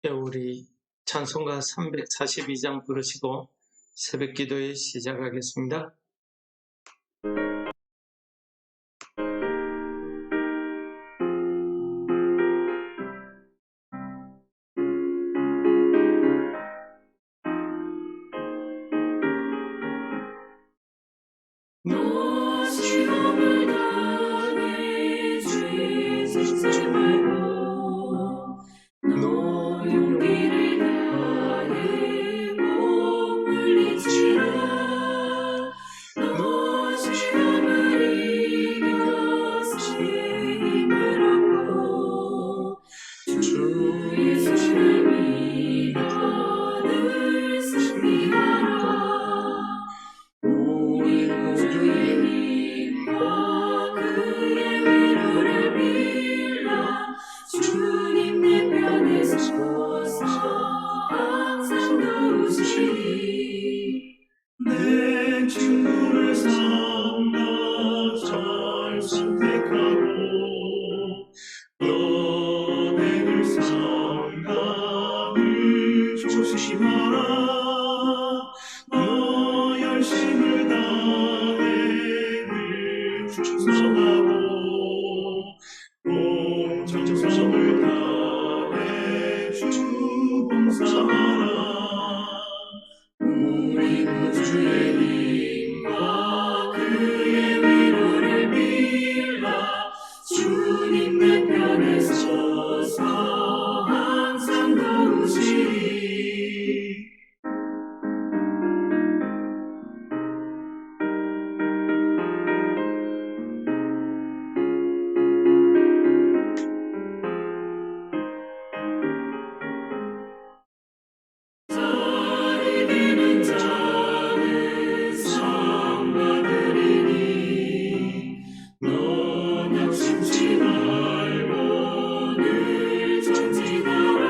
우리 찬송가 342장 부르시고 새벽 기도에 시작하겠습니다. 너 시험을 당해 주의지 말고 너 용기를 다해 못 물리치라. 너 시험을 이겨 새 힘을 얻고 주 예수를 믿어 늘 승리하라. 우리 구주의 힘과 그의 위로를 빌라. 주님 내 편에 서서 항상 도우시리. 내 친구를 삼가 잘 선택하고 너네를 삼가 늘 조심하라. 너 열심을 다해 늘 충성하고 온 정성을 다해 주 봉사하라. 우리 구주의 힘과 그의 위로를 빌라. 주님 내 편에 서서 항상 도우시리. 이기는 자는 상 받으리니. 넌 욕심치 말고 늘 전진하라.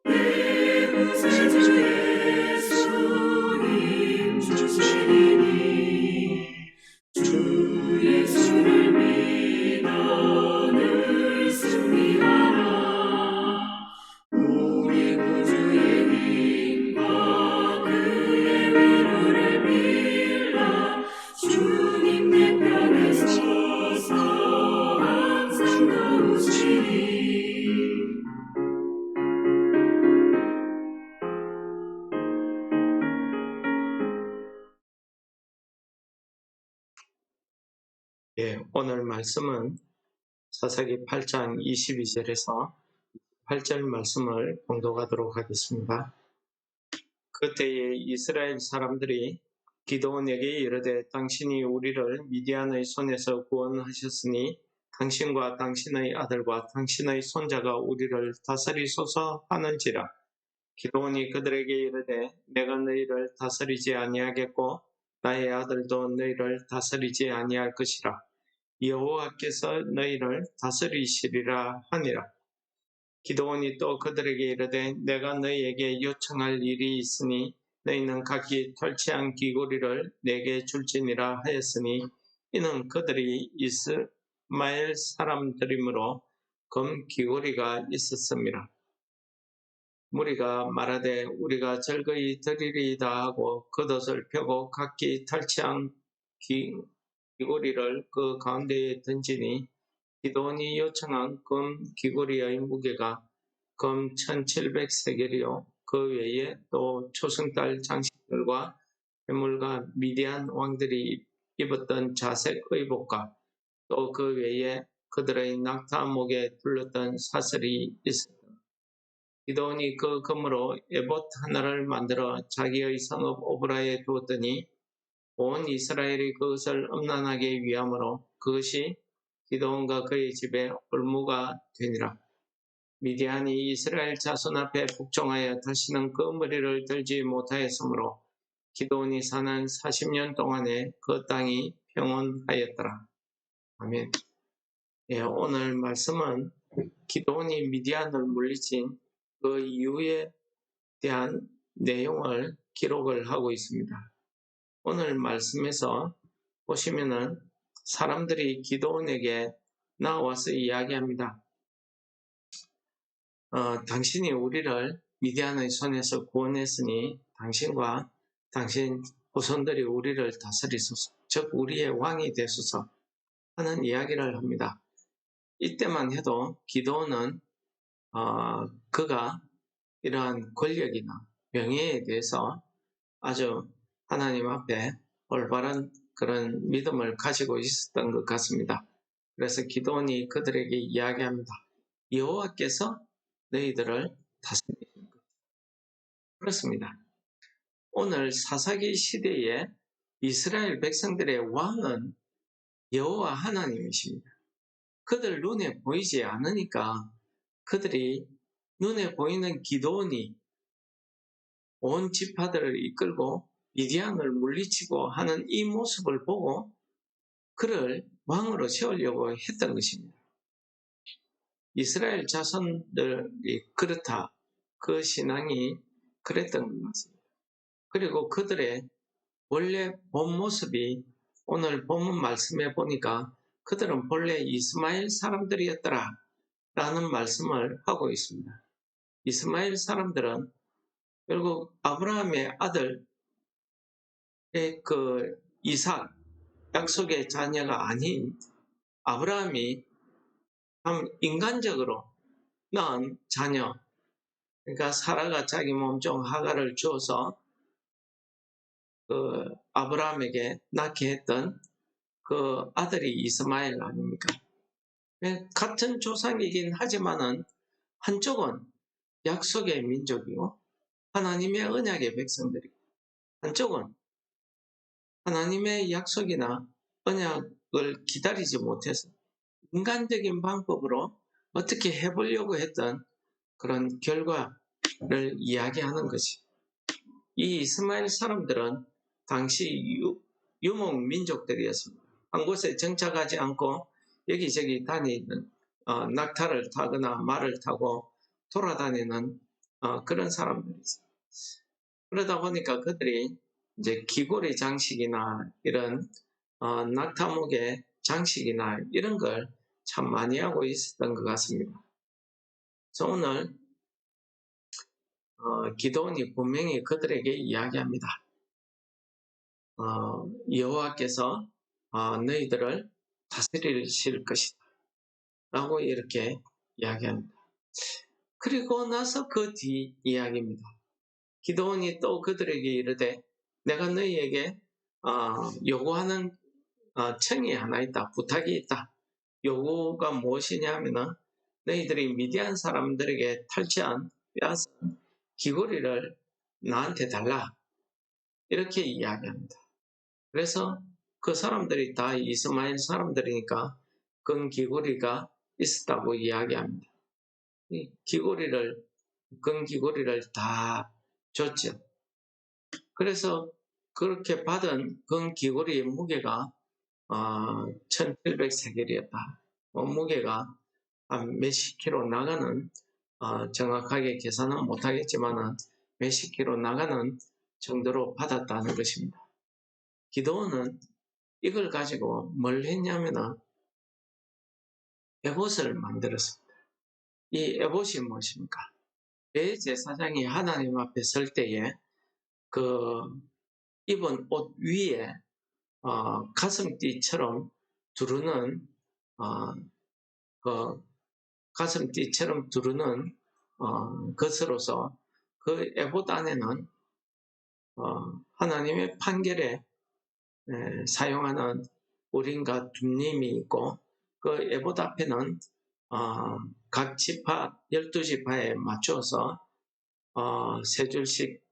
내 구세주 예수 힘 주시리니. 주 예수를 믿어 늘 승리하라. 우리 구주의 힘과 그의 위로를 빌라. 주님 내 편에 서서 항상 도우시리. 오늘 말씀은 사사기 8장 22절에서 8절 말씀을 봉독하도록 하겠습니다. 그때에 이스라엘 사람들이 기드온에게 이르되 당신이 우리를 미디안의 손에서 구원하셨으니 당신과 당신의 아들과 당신의 손자가 우리를 다스리소서 하는지라. 기드온이 그들에게 이르되 내가 너희를 다스리지 아니하겠고 나의 아들도 너희를 다스리지 아니할 것이라. 여호와께서 너희를 다스리시리라 하니라. 기드온이 또 그들에게 이르되 내가 너희에게 요청할 일이 있으니 너희는 각기 털치한 귀고리를 내게 줄지니라 하였으니 이는 그들이 이스마엘 사람들이므로 금 귀고리가 있었습니다. 무리가 말하되 우리가 절거히 드리리이다 하고 겉옷을 펴고 각기 털치한 귀고리를 그 가운데에 던지니 기드온이 요청한 금 귀고리의 무게가 금 1700세겔이요 그 외에 또 초승달 장식들과 해물과 미디안 왕들이 입었던 자색 의복과 또 그 외에 그들의 낙타 목에 둘렀던 사슬이 있었다. 기드온이 그 금으로 에봇 하나를 만들어 자기의 성읍 오브라에 두었더니 온 이스라엘이 그것을 음란하게 위함으로 그것이 기드온과 그의 집에 올무가 되니라. 미디안이 이스라엘 자손 앞에 복종하여 다시는 그 무리를 들지 못하였으므로 기드온이 사는 40년 동안에 그 땅이 평온하였더라. 아멘. 오늘 말씀은 기드온이 미디안을 물리친 그 이유에 대한 내용을 기록을 하고 있습니다. 오늘 말씀에서 보시면은 사람들이 기드온에게 나와서 이야기합니다. 당신이 우리를 미디안의 손에서 구원했으니 당신과 당신 후손들이 우리를 다스리소서, 즉 우리의 왕이 되소서 하는 이야기를 합니다. 이때만 해도 기도는 그가 이러한 권력이나 명예에 대해서 아주 하나님 앞에 올바른 그런 믿음을 가지고 있었던 것 같습니다. 그래서 기도원이 그들에게 이야기합니다. 여호와께서 너희들을 다스리는 것. 그렇습니다. 오늘 사사기 시대에 이스라엘 백성들의 왕은 여호와 하나님이십니다. 그들 눈에 보이지 않으니까 그들이 눈에 보이는 기도원이 온 지파들을 이끌고 미디안을 물리치고 하는 이 모습을 보고 그를 왕으로 세우려고 했던 것입니다. 이스라엘 자손들이 그렇다. 그 신앙이 그랬던 것 같습니다. 그리고 그들의 원래 본 모습이 오늘 본문 말씀에 보니까 그들은 본래 이스마엘 사람들이었더라 라는 말씀을 하고 있습니다. 이스마엘 사람들은 결국 아브라함의 아들의 그 이삭, 약속의 자녀가 아닌 아브라함이 참 인간적으로 낳은 자녀, 그러니까 사라가 자기 몸종 하가를 주어서 그 아브라함에게 낳게 했던 그 아들이 이스마엘 아닙니까? 같은 조상이긴 하지만은 한쪽은 약속의 민족이고 하나님의 언약의 백성들이고 한쪽은 하나님의 약속이나 언약을 기다리지 못해서 인간적인 방법으로 어떻게 해보려고 했던 그런 결과를 이야기하는 것이. 이 이스마엘 사람들은 당시 유목 민족들이었습니다. 한 곳에 정착하지 않고 여기저기 다니는 낙타를 타거나 말을 타고 돌아다니는 그런 사람들이죠. 그러다 보니까 그들이 이제 귀걸이 장식이나 이런 낙타목의 장식이나 이런 걸 참 많이 하고 있었던 것 같습니다. 그래서 오늘 기도원이 분명히 그들에게 이야기합니다. 여호와께서 너희들을 다스리실 것이다 라고 이렇게 이야기합니다. 그리고 나서 그 뒤 이야기입니다. 기도원이 또 그들에게 이르되 내가 너희에게 요구하는 청이 하나 있다, 부탁이 있다. 요구가 무엇이냐 하면은 너희들이 미디안 사람들에게 탈취한 빼앗은 귀걸이를 나한테 달라 이렇게 이야기합니다. 그래서 그 사람들이 다 이스마엘 사람들이니까 금 귀걸이가 있었다고 이야기합니다. 이 귀걸이를 금 귀걸이를 다 줬죠. 그래서 그렇게 받은 금 귀걸이의 무게가 1700세겔이었다. 무게가 한 몇십 킬로 나가는 정확하게 계산은 못하겠지만 몇십 킬로 나가는 정도로 받았다는 것입니다. 기도원은 이걸 가지고 뭘 했냐면은 에봇을 만들었습니다. 이 에봇이 무엇입니까? 대제사장이 하나님 앞에 설 때에 그 입은 옷 위에 가슴띠처럼 두르는 그 가슴띠처럼 두르는 것으로서 그 에봇 안에는 하나님의 판결에 사용하는 우림과 둠림이 있고 그 에봇 앞에는 각 지파 12지파에 맞추어서 세 줄씩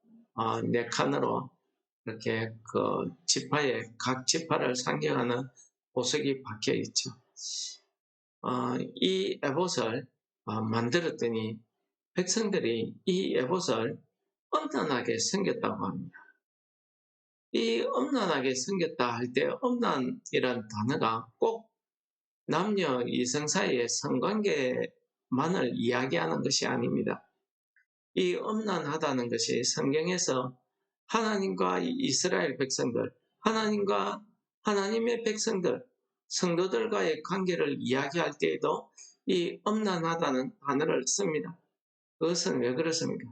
네 칸으로 이렇게 그 지파에 각 지파를 상징하는 보석이 박혀 있죠. 이 에봇을 만들었더니 백성들이 이 에봇을 엄난하게 생겼다고 합니다. 이 엄난하게 생겼다 할 때 엄난이란 단어가 꼭 남녀 이성 사이의 성관계만을 이야기하는 것이 아닙니다. 이 엄난하다는 것이 성경에서 하나님과 이스라엘 백성들, 하나님과 하나님의 백성들, 성도들과의 관계를 이야기할 때에도 이 엄난하다는 단어를 씁니다. 그것은 왜 그렇습니까?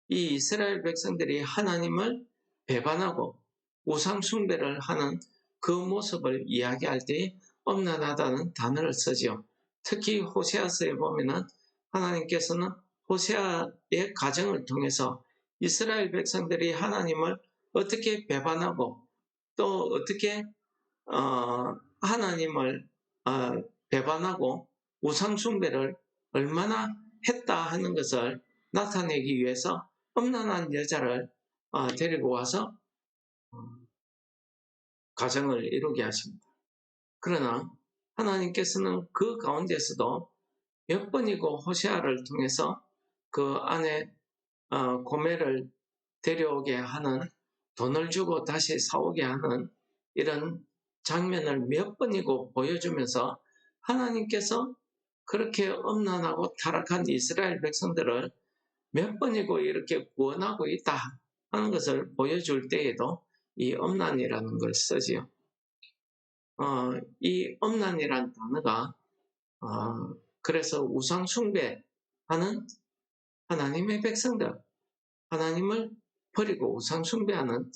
이 이스라엘 백성들이 하나님을 배반하고 우상숭배를 하는 그 모습을 이야기할 때 엄난하다는 단어를 쓰죠. 특히 호세아서에 보면은 하나님께서는 호세아의 가정을 통해서 이스라엘 백성들이 하나님을 어떻게 배반하고 또 어떻게 하나님을 배반하고 우상숭배를 얼마나 했다 하는 것을 나타내기 위해서 엄난한 여자를 데리고 와서 가정을 이루게 하십니다. 그러나 하나님께서는 그 가운데서도 몇 번이고 호세아를 통해서 그 아내 고멜을 데려오게 하는, 돈을 주고 다시 사오게 하는 이런 장면을 몇 번이고 보여주면서 하나님께서 그렇게 엄난하고 타락한 이스라엘 백성들을 몇 번이고 이렇게 구원하고 있다 하는 것을 보여줄 때에도 이 엄난이라는 걸 쓰지요. 이 엄난이라는 단어가 그래서 우상숭배하는 하나님의 백성들, 하나님을 버리고 우상숭배하는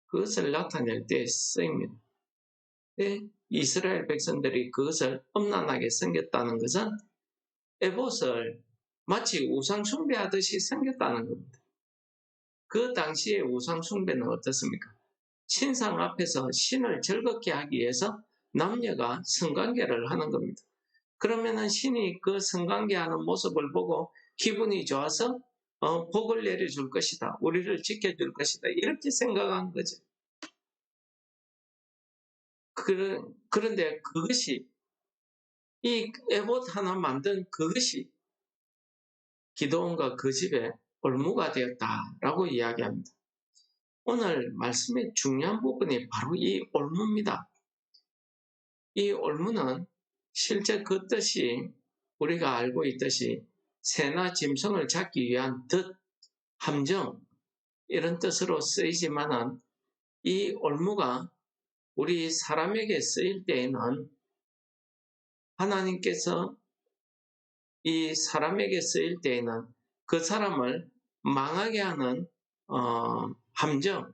그것을 나타낼 때 쓰입니다. 이스라엘 백성들이 그것을 엄난하게 생겼다는 것은 에봇을 마치 우상숭배하듯이 생겼다는 겁니다. 그 당시의 우상숭배는 어떻습니까? 신상 앞에서 신을 즐겁게 하기 위해서 남녀가 성관계를 하는 겁니다. 그러면은 신이 그 성관계하는 모습을 보고 기분이 좋아서 복을 내려줄 것이다, 우리를 지켜줄 것이다, 이렇게 생각한 거죠. 그런데 그것이, 이 에봇 하나 만든 그것이 기드온과 그 집의 올무가 되었다라고 이야기합니다. 오늘 말씀의 중요한 부분이 바로 이 올무입니다. 이 올무는 실제 그 뜻이 우리가 알고 있듯이 새나 짐승을 잡기 위한 덫, 함정, 이런 뜻으로 쓰이지만은 이 올무가 우리 사람에게 쓰일 때에는 하나님께서 이 사람에게 쓰일 때에는 그 사람을 망하게 하는 함정,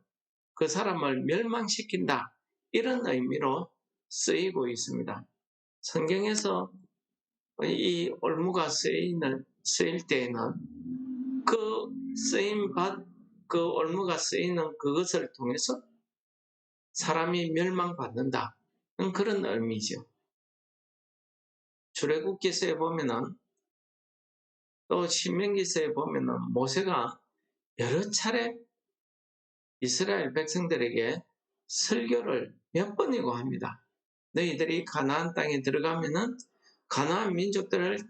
그 사람을 멸망시킨다, 이런 의미로 쓰이고 있습니다. 성경에서 이 올무가 쓰일 때에는 그 올무가 쓰이는 그것을 통해서 사람이 멸망받는다, 그런 의미죠. 출애굽기서에 보면은, 또 신명기서에 보면은 모세가 여러 차례 이스라엘 백성들에게 설교를 몇 번이고 합니다. 너희들이 가나안 땅에 들어가면은 가나안 민족들을 다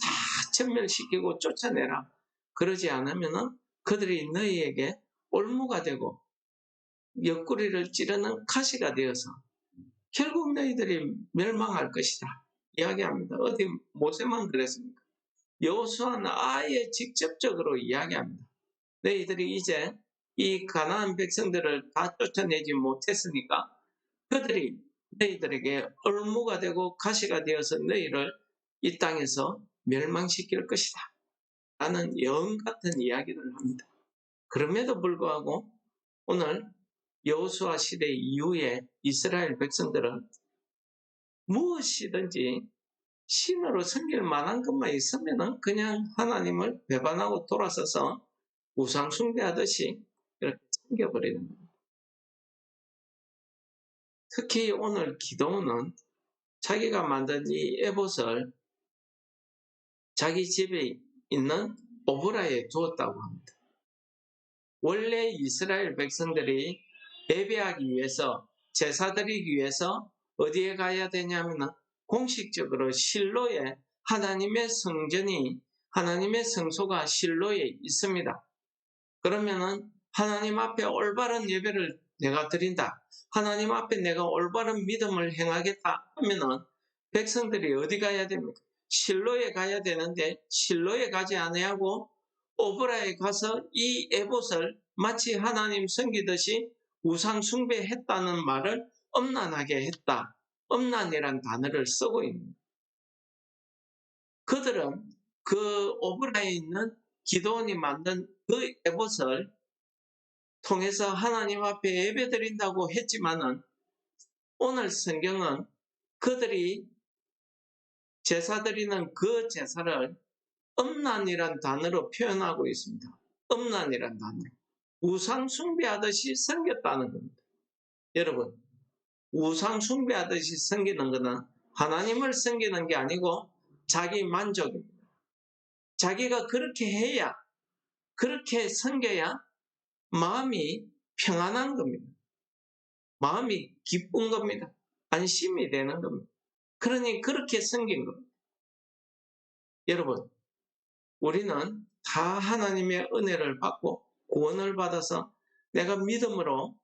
전멸시키고 쫓아내라. 그러지 않으면은 그들이 너희에게 올무가 되고 옆구리를 찌르는 가시가 되어서 결국 너희들이 멸망할 것이다 이야기합니다. 어디 모세만 그랬습니까? 여호수아는 아예 직접적으로 이야기합니다. 너희들이 이제 이 가나안 백성들을 다 쫓아내지 못했으니까 그들이 너희들에게 올무가 되고 가시가 되어서 너희를 이 땅에서 멸망시킬 것이다 라는 영 같은 이야기를 합니다. 그럼에도 불구하고 오늘 여호수아 시대 이후에 이스라엘 백성들은 무엇이든지 신으로 섬길 만한 것만 있으면 그냥 하나님을 배반하고 돌아서서 우상숭배하듯이 이렇게 섬겨버리는 겁니다. 특히 오늘 기드온은 자기가 만든 이 에봇을 자기 집에 있는 오브라에 두었다고 합니다. 원래 이스라엘 백성들이 예배하기 위해서, 제사 드리기 위해서 어디에 가야 되냐면 공식적으로 실로에 하나님의 성전이, 하나님의 성소가 실로에 있습니다. 그러면은 하나님 앞에 올바른 예배를 내가 드린다, 하나님 앞에 내가 올바른 믿음을 행하겠다 하면은 백성들이 어디 가야 됩니까? 실로에 가야 되는데 실로에 가지 아니하고 오브라에 가서 이 에봇을 마치 하나님 섬기듯이 우상 숭배했다는 말을 엄난하게 했다, 엄난이란 단어를 쓰고 있습니다. 그들은 그 오브라에 있는 기도원이 만든 그 에봇을 통해서 하나님 앞에 예배드린다고 했지만은 오늘 성경은 그들이 제사 드리는 그 제사를 음란이란 단어로 표현하고 있습니다. 음란이란 단어. 우상 숭배하듯이 섬겼다는 겁니다. 여러분, 우상 숭배하듯이 섬기는 것은 하나님을 섬기는 게 아니고 자기 만족입니다. 자기가 그렇게 해야, 그렇게 섬겨야 마음이 평안한 겁니다. 마음이 기쁜 겁니다. 안심이 되는 겁니다. 그러니 그렇게 섬긴 겁니다. 여러분, 우리는 다 하나님의 은혜를 받고 구원을 받아서 내가 믿음으로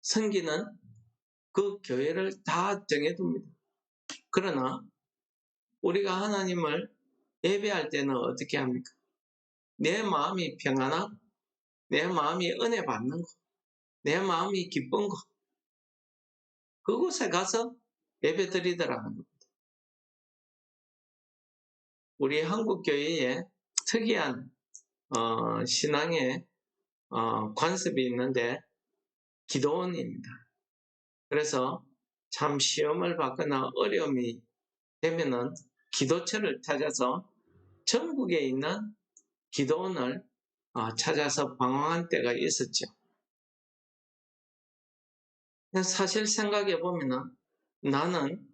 섬기는 그 교회를 다 정해둡니다. 그러나 우리가 하나님을 예배할 때는 어떻게 합니까? 내 마음이 평안하고 내 마음이 은혜 받는 거, 내 마음이 기쁜 거, 그곳에 가서 예배 드리더라는 겁니다. 우리 한국 교회에 특이한 신앙의 관습이 있는데 기도원입니다. 그래서 참 시험을 받거나 어려움이 되면은 기도처를 찾아서 전국에 있는 기도원을 찾아서 방황한 때가 있었죠. 사실 생각해 보면은 나는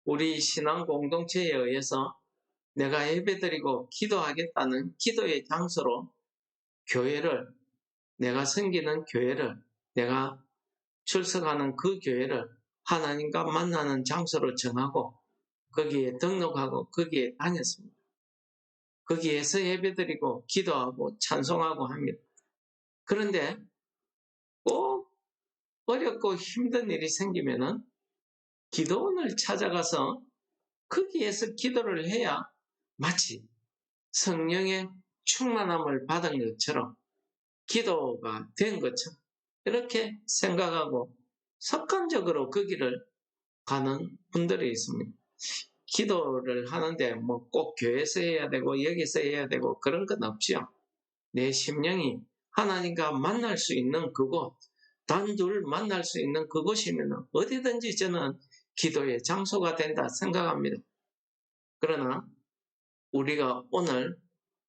우리 신앙 공동체에 의해서 내가 예배드리고 기도하겠다는 기도의 장소로 교회를, 내가 섬기는 교회를, 내가 출석하는 그 교회를 하나님과 만나는 장소로 정하고 거기에 등록하고 거기에 다녔습니다. 거기에서 예배드리고 기도하고 찬송하고 합니다. 그런데 꼭 어렵고 힘든 일이 생기면은 기도원을 찾아가서 거기에서 기도를 해야 마치 성령의 충만함을 받은 것처럼 기도가 된 것처럼 이렇게 생각하고 습관적으로 거기를 가는 분들이 있습니다. 기도를 하는데 뭐 꼭 교회에서 해야 되고 여기서 해야 되고 그런 건 없지요. 내 심령이 하나님과 만날 수 있는 그곳, 단둘 만날 수 있는 그곳이면 어디든지 저는 기도의 장소가 된다 생각합니다. 그러나 우리가 오늘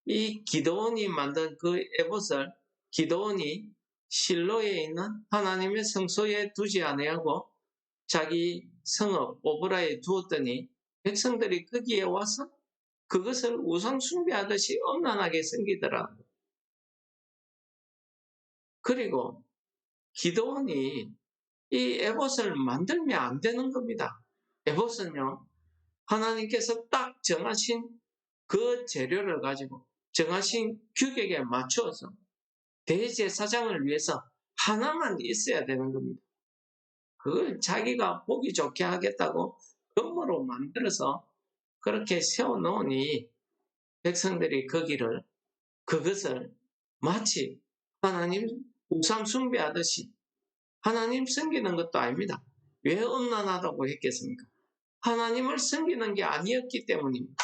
이 기도원이 만든 그 에봇을 기도원이 실로에 있는 하나님의 성소에 두지 아니하고 자기 성읍 오브라에 두었더니 백성들이 거기에 와서 그것을 우상 숭배하듯이 엄란하게 섬기더라. 그리고 기도원이 이 에봇을 만들면 안 되는 겁니다. 에봇은요, 하나님께서 딱 정하신 그 재료를 가지고 정하신 규격에 맞추어서 대제사장을 위해서 하나만 있어야 되는 겁니다. 그걸 자기가 보기 좋게 하겠다고 금으로 만들어서 그렇게 세워놓으니 백성들이 그것을 마치 하나님 우상 숭배하듯이 하나님 섬기는 것도 아닙니다. 왜 음란하다고 했겠습니까? 하나님을 섬기는 게 아니었기 때문입니다.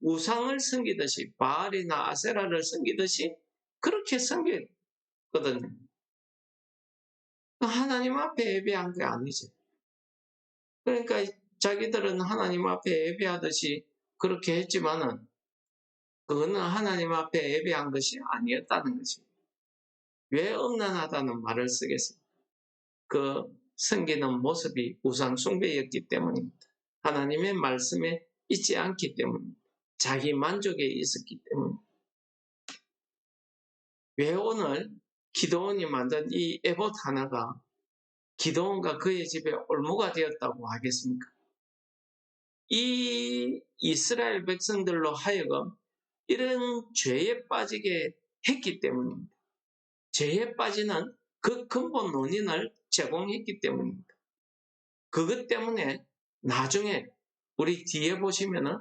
우상을 섬기듯이 바알이나 아세라를 섬기듯이 그렇게 섬겼거든요. 하나님 앞에 예배한 게 아니죠. 그러니까 자기들은 하나님 앞에 예배하듯이 그렇게 했지만은 그거는 하나님 앞에 예배한 것이 아니었다는 것입니다. 왜 음란하다는 말을 쓰겠습니까? 그 섬기는 모습이 우상 숭배였기 때문입니다. 하나님의 말씀에 있지 않기 때문입니다. 자기 만족에 있었기 때문입니다. 왜 오늘 기도원이 만든 이 에봇 하나가 기도원과 그의 집에 올무가 되었다고 하겠습니까? 이 이스라엘 백성들로 하여금 이런 죄에 빠지게 했기 때문입니다. 죄에 빠지는 그 근본 원인을 제공했기 때문입니다. 그것 때문에 나중에 우리 뒤에 보시면은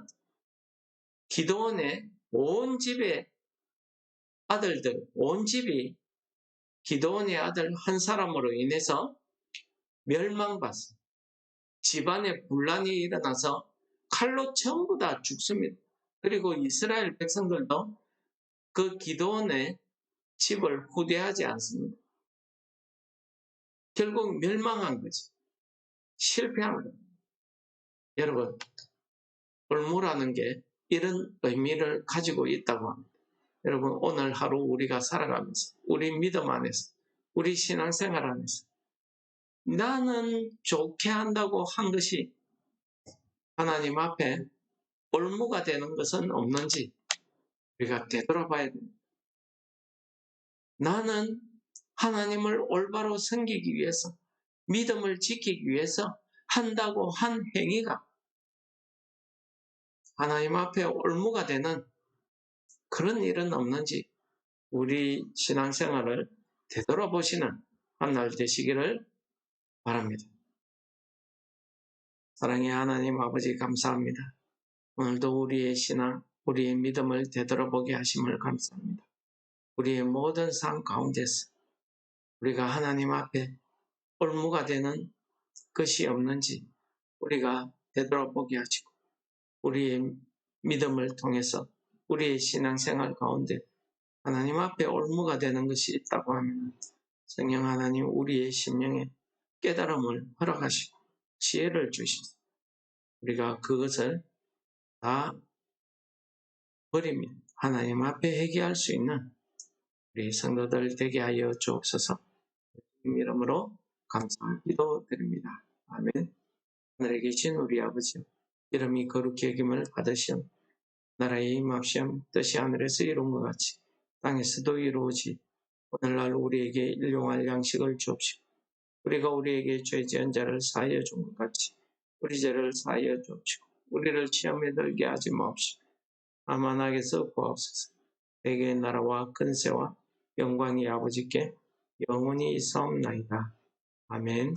기도원의 온 집의 아들들, 온 집이 기도원의 아들 한 사람으로 인해서 멸망받습니다. 집안에 분란이 일어나서 칼로 전부 다 죽습니다. 그리고 이스라엘 백성들도 그 기드온의 집을 후대하지 않습니다. 결국 멸망한 거지. 실패한 거예요. 여러분, 올무라는 게 이런 의미를 가지고 있다고 합니다. 여러분, 오늘 하루 우리가 살아가면서 우리 믿음 안에서 우리 신앙생활 안에서 나는 좋게 한다고 한 것이 하나님 앞에 올무가 되는 것은 없는지 우리가 되돌아봐야 됩니다. 나는 하나님을 올바로 섬기기 위해서 믿음을 지키기 위해서 한다고 한 행위가 하나님 앞에 올무가 되는 그런 일은 없는지 우리 신앙생활을 되돌아보시는 한 날 되시기를 바랍니다. 사랑의 하나님 아버지 감사합니다. 오늘도 우리의 신앙, 우리의 믿음을 되돌아보게 하심을 감사합니다. 우리의 모든 삶 가운데서 우리가 하나님 앞에 올무가 되는 것이 없는지 우리가 되돌아보게 하시고 우리의 믿음을 통해서 우리의 신앙생활 가운데 하나님 앞에 올무가 되는 것이 있다고 하면 성령 하나님 우리의 심령에 깨달음을 허락하시고 지혜를 주시고 우리가 그것을 다 버리면 하나님 앞에 회개할 수 있는 우리 성도들 되게 하여 주옵소서. 이름으로 감사와 기도드립니다. 아멘. 하늘에 계신 우리 아버지 이름이 거룩히 여김을 받으시오. 나라의 임합시오. 뜻이 하늘에서 이룬 것 같이 땅에서도 이루어지. 오늘날 우리에게 일용할 양식을 주옵시고 우리가 우리에게 죄 지은 자를 사하여 준 것 같이 우리 죄를 사하여 주옵시고 우리를 시험에 들게 하지 마옵시고 다만 악에서 구하옵소서. 내게 나라와 근세와 영광이 아버지께 영원히 있사옵나이다. 아멘.